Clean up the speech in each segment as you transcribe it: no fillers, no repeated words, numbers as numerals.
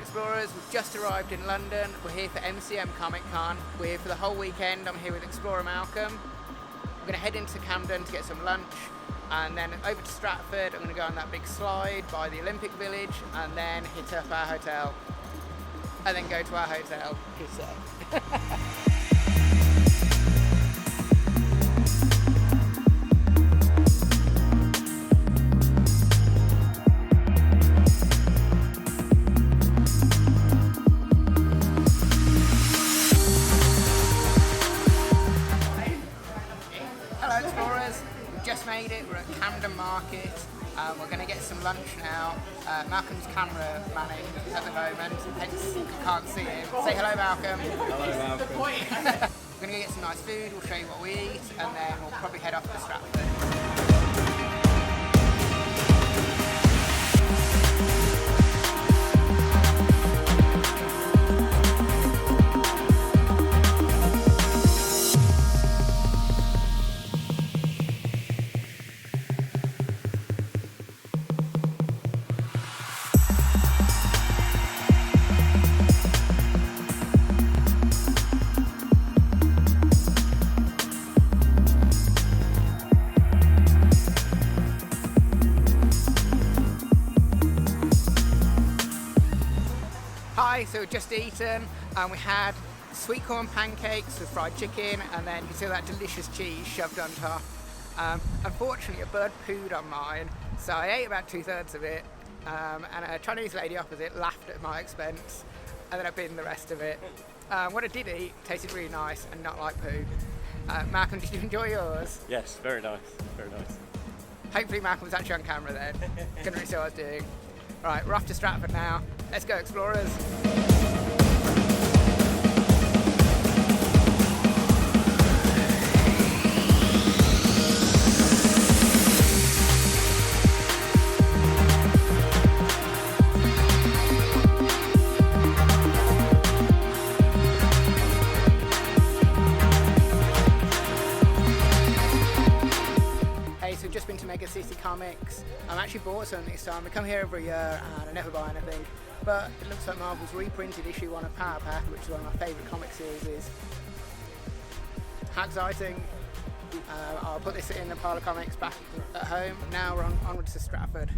Explorers, we've just arrived in London. We're here for MCM Comic Con. We're here for the whole weekend. I'm here with Explorer Malcolm. We're going to head into Camden to get some lunch and then over to Stratford. I'm going to go on that big slide by the Olympic Village and then hit up our hotel and then go to our hotel. Made it. We're at Camden Market. We're going to get some lunch now. Malcolm's camera manning at the moment, hence you can't see him. Say hello, Malcolm. Hello, Malcolm. We're going to get some nice food. We'll show you what we eat, and then we'll probably head off to Stratford. Hi, so we've just eaten and we had sweet corn pancakes with fried chicken and then you see that delicious cheese shoved on top. Unfortunately a bird pooed on mine, so I ate about 2/3 of it and a Chinese lady opposite laughed at my expense and then I binned the rest of it. What I did eat tasted really nice and not like poo. Malcolm, did you enjoy yours? Yes, very nice, very nice. Hopefully Malcolm was actually on camera then. Couldn't really see what I was doing. Right, we're off to Stratford now. Let's go, Explorers. So we've just been to Mega City Comics. I'm actually bought something this time. We come here every year and I never buy anything. But it looks like Marvel's reprinted issue 1 of Power Pack, which is one of my favourite comic series. How exciting. I'll put this in the pile of comics back at home. Now we're onwards to Stratford.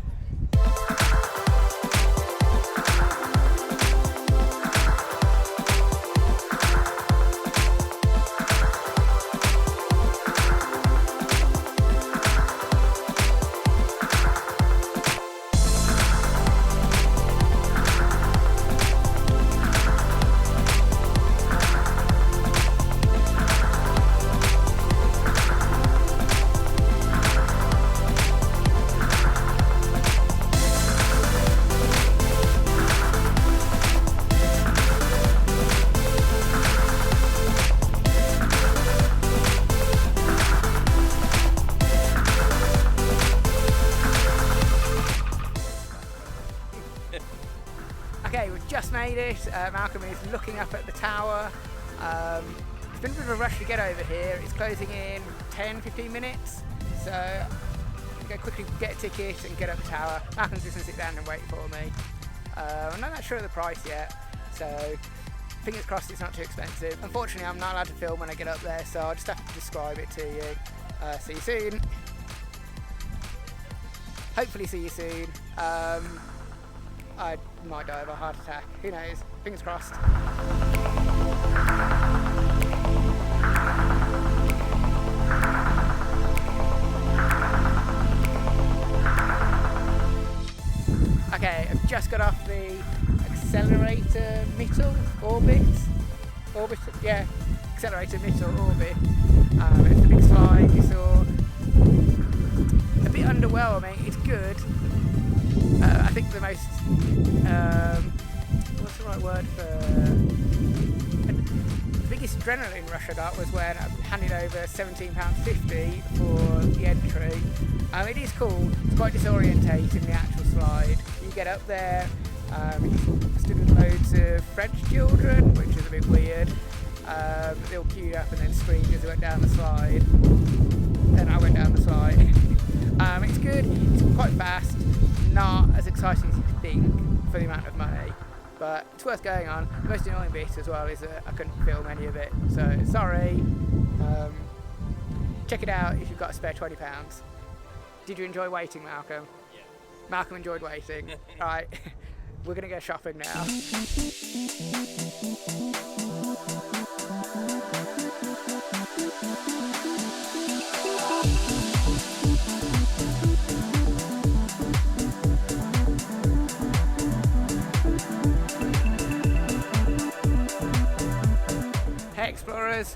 Okay, we've just made it. Malcolm is looking up at the tower. It's been a bit of a rush to get over here. It's closing in 10-15 minutes. So I'm going to quickly get a ticket and get up the tower. Malcolm's just going to sit down and wait for me. I'm not that sure of the price yet, so fingers crossed it's not too expensive. Unfortunately, I'm not allowed to film when I get up there, so I'll just have to describe it to you. See you soon. Hopefully see you soon. I might die of a heart attack. Who knows? Fingers crossed. Okay, I've just got off the Arcelor Mittal Orbit. Arcelor Mittal Orbit. It's the big slide you saw. A bit underwhelming. It's good. I think the most, what's the right word for, the biggest adrenaline rush I got was when I handed over £17.50 for the entry. It is cool, it's quite disorientating, the actual slide. You get up there, stood with loads of French children, which is a bit weird. They all queued up and then screamed as they went down the slide. Then I went down the slide. It's good, it's quite fast, not as exciting as you'd think for the amount of money, but it's worth going on. The most annoying bit as well is that I couldn't film any of it, so sorry. Check it out if you've got a spare £20. Did you enjoy waiting, Malcolm? Yeah. Malcolm enjoyed waiting. Right, we're going to go shopping now. Hey Explorers,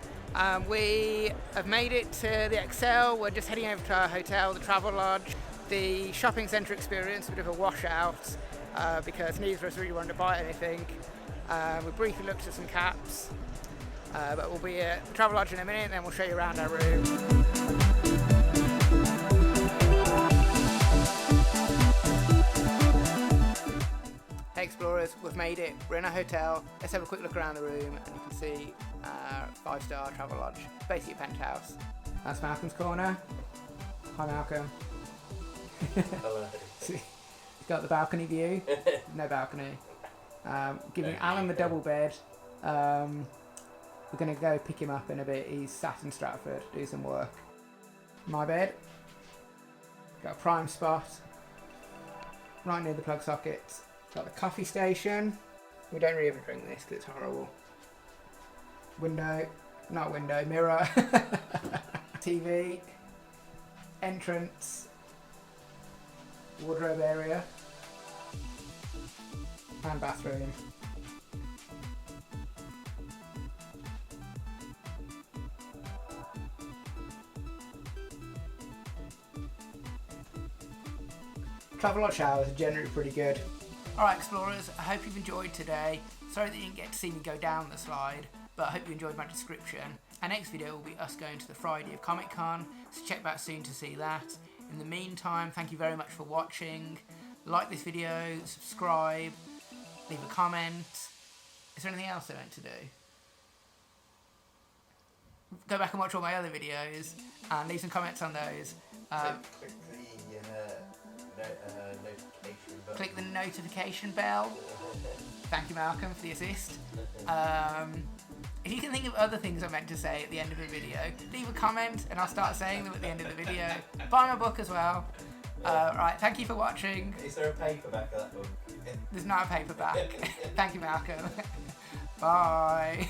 we have made it to the Excel. We're just heading over to our hotel, the Travel Lodge. The shopping centre experience, a bit of a washout because neither of us really wanted to buy anything. We briefly looked at some caps, but we'll be at the Travel Lodge in a minute and then we'll show you around our room. Hey Explorers, we've made it. We're in a hotel. Let's have a quick look around the room and you can see our 5-star Travel Lodge. Basically a penthouse. That's Malcolm's corner. Hi Malcolm. Hello. He's got the balcony view. No balcony. Giving Alan the double bed. We're going to go pick him up in a bit. He's sat in Stratford, do some work. My bed. Got a prime spot. Right near the plug sockets. Got the coffee station. We don't really ever drink this because it's horrible. Window. Not window, mirror. TV. Entrance. Wardrobe area and bathroom. Travel Lodge showers are generally pretty good. Alright Explorers, I hope you've enjoyed today. Sorry that you didn't get to see me go down the slide, but I hope you enjoyed my description. Our next video will be us going to the Friday of Comic Con, so check back soon to see that. In the meantime, thank you very much for watching. Like this video, subscribe, leave a comment. Is there anything else I meant to do? Go back and watch all my other videos and leave some comments on those. Click the notification bell. Thank you Malcolm for the assist. If you can think of other things I meant to say at the end of a video, leave a comment and I'll start saying them at the end of the video. Buy my book as well. Right, thank you for watching. Is there a paperback of that book? There's not a paperback. Thank you, Malcolm. Bye.